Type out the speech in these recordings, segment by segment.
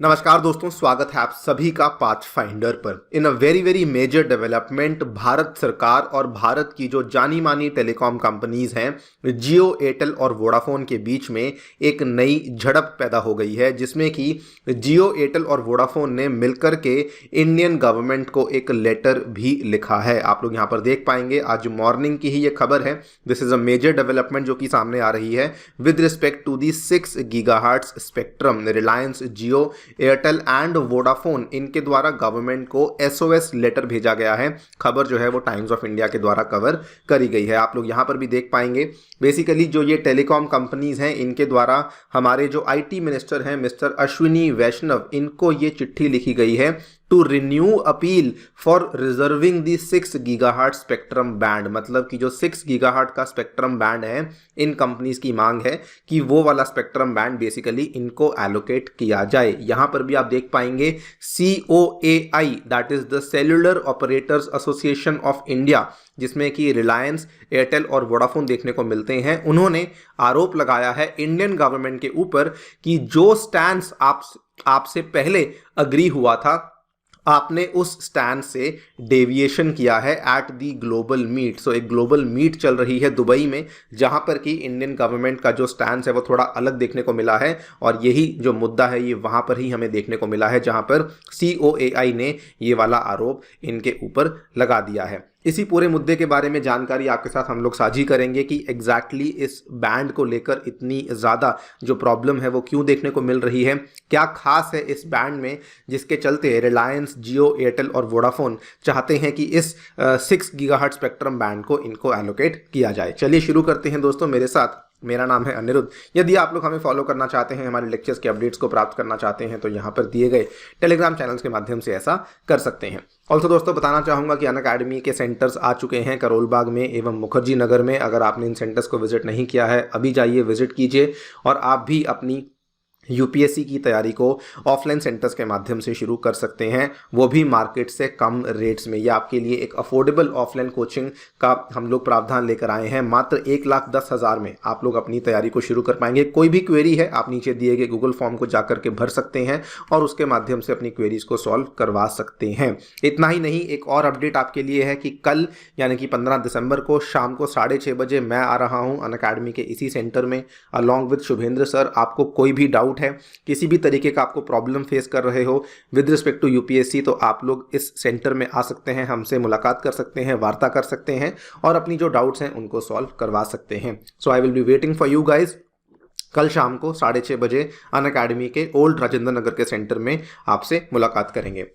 नमस्कार दोस्तों, स्वागत है आप सभी का पाथ फाइंडर पर। In a very very major development, Bharat सरकार और भारत की जो जानी मानी टेलीकॉम कंपनीज हैं जियो, एयरटेल और वोडाफोन के बीच में एक नई झड़प पैदा हो गई है, जिसमें कि जियो, एयरटेल और वोडाफोन ने मिलकर के इंडियन गवर्नमेंट को एक लेटर भी लिखा है। आप लोग यहाँ पर देख पाएंगे, आज मॉर्निंग की ही ये खबर है। This is a major development जो कि सामने आ रही है with respect to the 6 gigahertz spectrum. Reliance, Jio, Airtel and Vodafone, इनके द्वारा गवर्नमेंट को एसओएस लेटर भेजा गया है। खबर जो है वो टाइम्स ऑफ इंडिया के द्वारा कवर करी गई है। आप लोग यहां पर भी देख पाएंगे, बेसिकली जो ये टेलीकॉम कंपनीज हैं इनके द्वारा हमारे जो आईटी मिनिस्टर हैं मिस्टर अश्विनी वैष्णव, इनको ये चिट्ठी लिखी गई है to renew appeal for reserving the 6 gigahertz spectrum band. मतलब कि जो 6 गीगाहर्ट्ज का स्पेक्ट्रम बैंड है, इन कंपनीज की मांग है कि वो वाला स्पेक्ट्रम बैंड बेसिकली इनको एलोकेट किया जाए। यहां पर भी आप देख पाएंगे COAI, that is the cellular operators association of India, जिसमें कि रिलायंस, एयरटेल और वोडाफोन देखने को मिलते हैं। उन्होंने आरोप लगाया है इंडियन गवर्नमेंट के ऊपर कि जो स्टैंड आपसे पहले अग्री हुआ था, आपने उस स्टैंड से डेविएशन किया है एट दी ग्लोबल मीट। सो एक ग्लोबल मीट चल रही है दुबई में, जहां पर कि इंडियन गवर्नमेंट का जो स्टैंड है वो थोड़ा अलग देखने को मिला है, और यही जो मुद्दा है ये वहां पर ही हमें देखने को मिला है, जहां पर COAI ने ये वाला आरोप इनके ऊपर लगा दिया है। इसी पूरे मुद्दे के बारे में जानकारी आपके साथ हम लोग साझी करेंगे कि एग्जैक्टली इस बैंड को लेकर इतनी ज़्यादा जो प्रॉब्लम है वो क्यों देखने को मिल रही है, क्या खास है इस बैंड में जिसके चलते रिलायंस, जियो, एयरटेल और वोडाफोन चाहते हैं कि इस 6 गीगाहर्ट्ज स्पेक्ट्रम बैंड को इनको एलोकेट किया जाए। चलिए शुरू करते हैं दोस्तों मेरे साथ। मेरा नाम है अनिरुद्ध। यदि आप लोग हमें फॉलो करना चाहते हैं, हमारे लेक्चर्स के अपडेट्स को प्राप्त करना चाहते हैं, तो यहाँ पर दिए गए टेलीग्राम चैनल्स के माध्यम से ऐसा कर सकते हैं। ऑल्सो दोस्तों बताना चाहूँगा कि अनअकैडमी के सेंटर्स आ चुके हैं करोल बाग में एवं मुखर्जी नगर में। अगर आपने इन सेंटर्स को विजिट नहीं किया है, अभी जाइए विजिट कीजिए, और आप भी अपनी यूपीएससी की तैयारी को ऑफलाइन सेंटर्स के माध्यम से शुरू कर सकते हैं, वो भी मार्केट से कम रेट्स में। ये आपके लिए एक अफोर्डेबल ऑफलाइन कोचिंग का हम लोग प्रावधान लेकर आए हैं। मात्र 1,10,000 में आप लोग अपनी तैयारी को शुरू कर पाएंगे। कोई भी क्वेरी है, आप नीचे दिए गए गूगल फॉर्म को जाकर के भर सकते हैं और उसके माध्यम से अपनी क्वेरीज को सॉल्व करवा सकते हैं। इतना ही नहीं, एक और अपडेट आपके लिए है कि कल यानी कि 15 दिसंबर को शाम को 6:30 बजे मैं आ रहा हूँ अनअकैडमी के इसी सेंटर में अलॉन्ग विद शुभेंद्र सर। आपको कोई भी डाउट है, किसी भी तरीके का आपको प्रॉब्लम फेस कर रहे हो विद रिस्पेक्ट टू यूपीएससी, तो आप लोग इस सेंटर में आ सकते हैं, हमसे मुलाकात कर सकते हैं, वार्ता कर सकते हैं और अपनी जो डाउट्स हैं उनको सॉल्व करवा सकते हैं। So I will be waiting for you guys. कल शाम को 6:30 बजे अनअकैडमी के ओल्ड राजेंद्र नगर के सेंटर में आपसे मुलाकात करेंगे।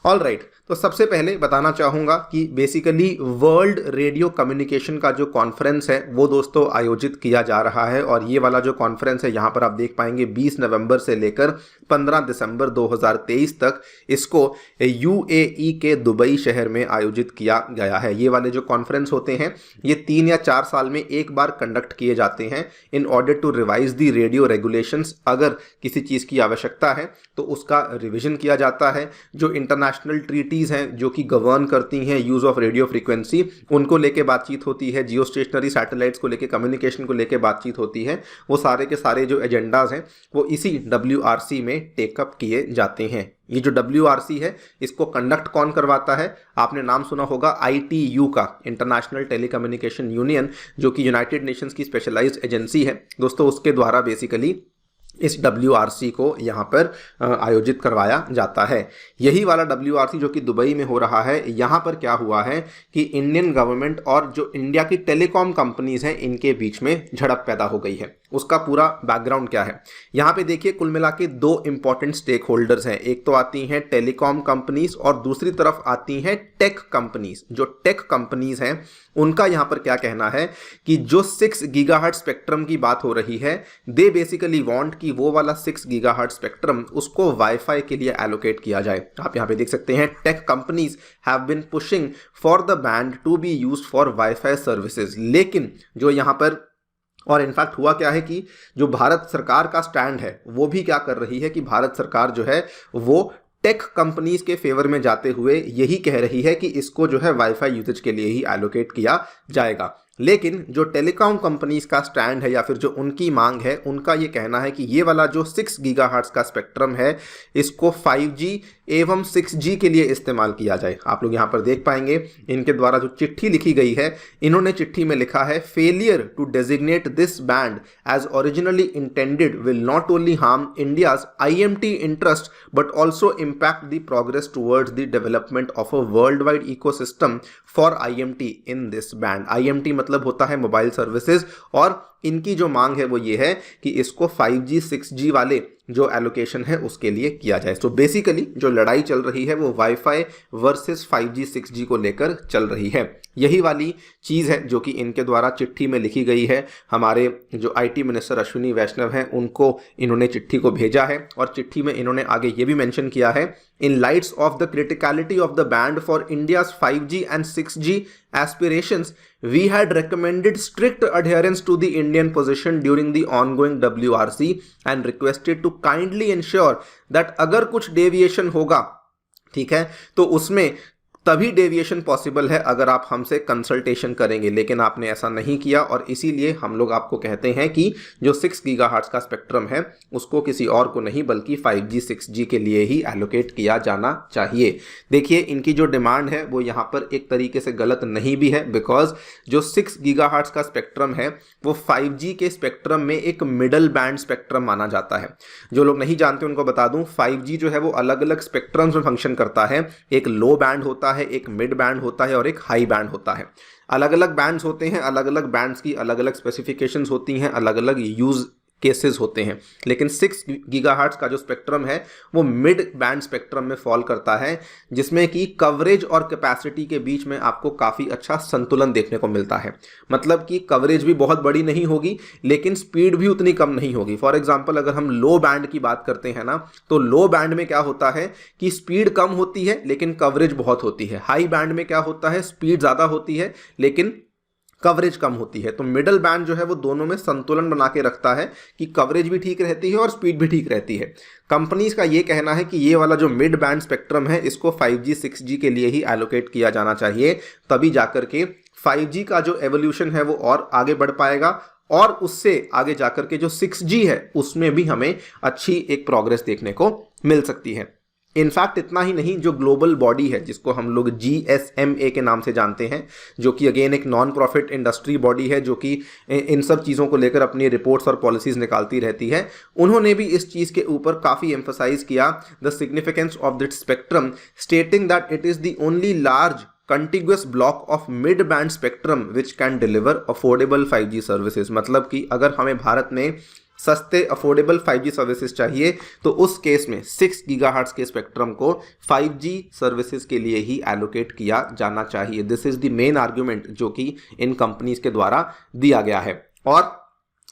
ऑल राइट, तो सबसे पहले बताना चाहूँगा कि बेसिकली वर्ल्ड रेडियो कम्युनिकेशन का जो कॉन्फ्रेंस है वो दोस्तों आयोजित किया जा रहा है, और ये वाला जो कॉन्फ्रेंस है यहाँ पर आप देख पाएंगे 20 नवंबर से लेकर 15 दिसंबर 2023 तक इसको UAE के दुबई शहर में आयोजित किया गया है। ये वाले जो कॉन्फ्रेंस होते हैं ये 3 या 4 साल में एक बार कंडक्ट किए जाते हैं in order to revise the radio regulations. अगर किसी चीज़ की आवश्यकता है तो उसका रिविजन किया जाता है। जो इंटरनेशनल ट्रीटीज़ हैं जो कि गवर्न करती हैं यूज़ ऑफ रेडियो फ्रीक्वेंसी, उनको लेके बातचीत होती है। जियो स्टेशनरी सैटेलाइट्स को लेके, कम्युनिकेशन को लेके बातचीत होती है। वो सारे के सारे जो एजेंडाज हैं वो इसी WRC में टेकअप किए जाते हैं। ये जो WRC है इसको कंडक्ट कौन करवाता है? आपने नाम सुना होगा ITU का, इंटरनेशनल टेलीकम्युनिकेशन यूनियन, जो कि यूनाइटेड नेशंस की स्पेशलाइज्ड एजेंसी है दोस्तों। उसके द्वारा बेसिकली इस WRC को यहाँ पर आयोजित करवाया जाता है। यही वाला WRC जो कि दुबई में हो रहा है, यहाँ पर क्या हुआ है कि इंडियन गवर्नमेंट और जो इंडिया की टेलीकॉम कंपनीज हैं इनके बीच में झड़प पैदा हो गई है। उसका पूरा बैकग्राउंड क्या है यहाँ पे देखिए। कुल मिला के 2 इंपॉर्टेंट स्टेक होल्डर्स हैं। एक तो आती हैं टेलीकॉम कंपनीज और दूसरी तरफ आती हैं टेक कंपनीज। जो टेक कंपनीज हैं उनका यहाँ पर क्या कहना है कि जो 6 गीगाहर्ट्ज स्पेक्ट्रम की बात हो रही है, दे बेसिकली वांट कि वो वाला 6 गीगाहर्ट्ज स्पेक्ट्रम उसको वाईफाई के लिए एलोकेट किया जाए। आप यहाँ पे देख सकते हैं tech companies have been pushing for the band to be used for WiFi services. लेकिन जो यहाँ पर और इनफैक्ट हुआ क्या है कि जो भारत सरकार का स्टैंड है वो भी क्या कर रही है कि भारत सरकार जो है वो टेक कंपनीज के फेवर में जाते हुए यही कह रही है कि इसको जो है वाईफाई यूजेज के लिए ही एलोकेट किया जाएगा। लेकिन जो टेलीकॉम कंपनीज का स्टैंड है या फिर जो उनकी मांग है, उनका ये कहना है कि ये वाला जो 6 गीगाहर्ट्ज का स्पेक्ट्रम है इसको 5G एवं 6G के लिए इस्तेमाल किया जाए। आप लोग यहाँ पर देख पाएंगे इनके द्वारा जो चिट्ठी लिखी गई है, इन्होंने चिट्ठी में लिखा है failure to designate this band as originally intended will not only harm India's IMT interest but also impact the progress towards the development of a world wide ecosystem for IMT in this band. IMT मतलब होता है mobile services, और इनकी जो मांग है वो ये है कि इसको 5G 6G वाले जो एलोकेशन है उसके लिए किया जाए। तो बेसिकली जो लड़ाई चल रही है वो वाईफाई वर्सेस 5G 6G को लेकर चल रही है। यही वाली चीज़ है जो कि इनके द्वारा चिट्ठी में लिखी गई है। हमारे जो IT मिनिस्टर अश्विनी वैष्णव हैं उनको इन्होंने चिट्ठी को भेजा है, और चिट्ठी में इन्होंने आगे ये भी मेंशन किया है, in lights of the criticality of the band for India's 5G and 6G aspirations, we had recommended strict adherence to the Indian position during the ongoing WRC and requested to kindly ensure that अगर कुछ deviation होगा, ठीक है, तो उसमें तभी deviation possible है अगर आप हमसे कंसल्टेशन करेंगे, लेकिन आपने ऐसा नहीं किया, और इसीलिए हम लोग आपको कहते हैं कि जो 6 गीगाहर्ट्ज का स्पेक्ट्रम है उसको किसी और को नहीं बल्कि 5G 6G के लिए ही एलोकेट किया जाना चाहिए। देखिए इनकी जो डिमांड है वो यहाँ पर एक तरीके से गलत नहीं भी है, बिकॉज जो 6 गीगाहर्ट्ज का स्पेक्ट्रम है वो 5G के स्पेक्ट्रम में एक मिडल बैंड स्पेक्ट्रम माना जाता है। जो लोग नहीं जानते उनको बता दूं, 5G जो है वो अलग अलग स्पेक्ट्रम्स में फंक्शन करता है। एक लो बैंड होता है, एक मिड बैंड होता है और एक हाई बैंड होता है। अलग अलग बैंड्स होते हैं, अलग अलग बैंड्स की अलग अलग स्पेसिफिकेशंस होती हैं, अलग अलग यूज केसेस होते हैं, लेकिन 6 गीगाहर्ट्ज का जो स्पेक्ट्रम है वो मिड बैंड स्पेक्ट्रम में फॉल करता है, जिसमें कि कवरेज और कैपेसिटी के बीच में आपको काफ़ी अच्छा संतुलन देखने को मिलता है। मतलब कि कवरेज भी बहुत बड़ी नहीं होगी लेकिन स्पीड भी उतनी कम नहीं होगी। फॉर एग्जांपल अगर हम लो बैंड की बात करते हैं ना, तो लो बैंड में क्या होता है कि स्पीड कम होती है लेकिन कवरेज बहुत होती है। हाई बैंड में क्या होता है, स्पीड ज़्यादा होती है लेकिन कवरेज कम होती है। तो मिडल बैंड जो है वो दोनों में संतुलन बना के रखता है कि कवरेज भी ठीक रहती है और स्पीड भी ठीक रहती है। कंपनीज का ये कहना है कि ये वाला जो मिड बैंड स्पेक्ट्रम है इसको 5G 6G के लिए ही एलोकेट किया जाना चाहिए, तभी जाकर के 5G का जो एवोल्यूशन है वो और आगे बढ़ पाएगा, और उससे आगे जाकर के जो 6G है उसमें भी हमें अच्छी एक प्रोग्रेस देखने को मिल सकती है। इनफैक्ट इतना ही नहीं, जो ग्लोबल बॉडी है जिसको हम लोग GSMA के नाम से जानते हैं, जो कि अगेन एक नॉन प्रॉफिट इंडस्ट्री बॉडी है जो कि इन सब चीज़ों को लेकर अपनी रिपोर्ट्स और पॉलिसीज निकालती रहती है, उन्होंने भी इस चीज़ के ऊपर काफ़ी एम्फसाइज किया the significance of this spectrum, stating that it is the only large contiguous block of mid band spectrum which can deliver affordable 5G services। मतलब कि अगर हमें भारत में सस्ते अफोर्डेबल 5G सर्विसेज चाहिए तो उस केस में 6 गीगाहर्ट्ज के स्पेक्ट्रम को 5G सर्विसेज के लिए ही एलोकेट किया जाना चाहिए। This is the main argument जो कि इन कंपनीज के द्वारा दिया गया है, और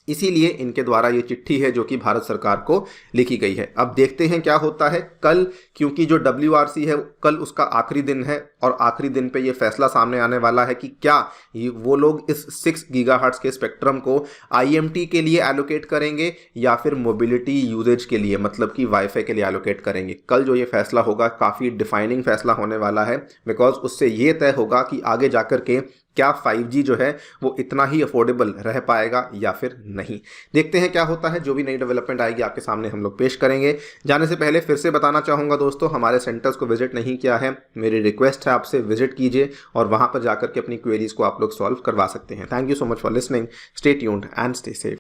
इसीलिए इनके द्वारा ये चिट्ठी है जो कि भारत सरकार को लिखी गई है। अब देखते हैं क्या होता है कल, क्योंकि जो WRC है कल उसका आखिरी दिन है, और आखिरी दिन पे ये फैसला सामने आने वाला है कि क्या वो लोग इस 6 गीगाहर्ट्ज के स्पेक्ट्रम को IMT के लिए एलोकेट करेंगे या फिर मोबिलिटी यूजेज के लिए, मतलब कि वाईफाई के लिए एलोकेट करेंगे। कल जो ये फैसला होगा काफ़ी डिफाइनिंग फैसला होने वाला है, बिकॉज उससे ये तय होगा कि आगे जाकर के क्या 5G जो है वो इतना ही अफोर्डेबल रह पाएगा या फिर नहीं। देखते हैं क्या होता है, जो भी नई डेवलपमेंट आएगी आपके सामने हम लोग पेश करेंगे। जाने से पहले फिर से बताना चाहूँगा दोस्तों, हमारे सेंटर्स को विजिट नहीं किया है, मेरी रिक्वेस्ट है आपसे विजिट कीजिए और वहाँ पर जाकर के अपनी क्वेरीज को आप लोग सॉल्व करवा सकते हैं। Thank you so much for listening, stay tuned and stay safe.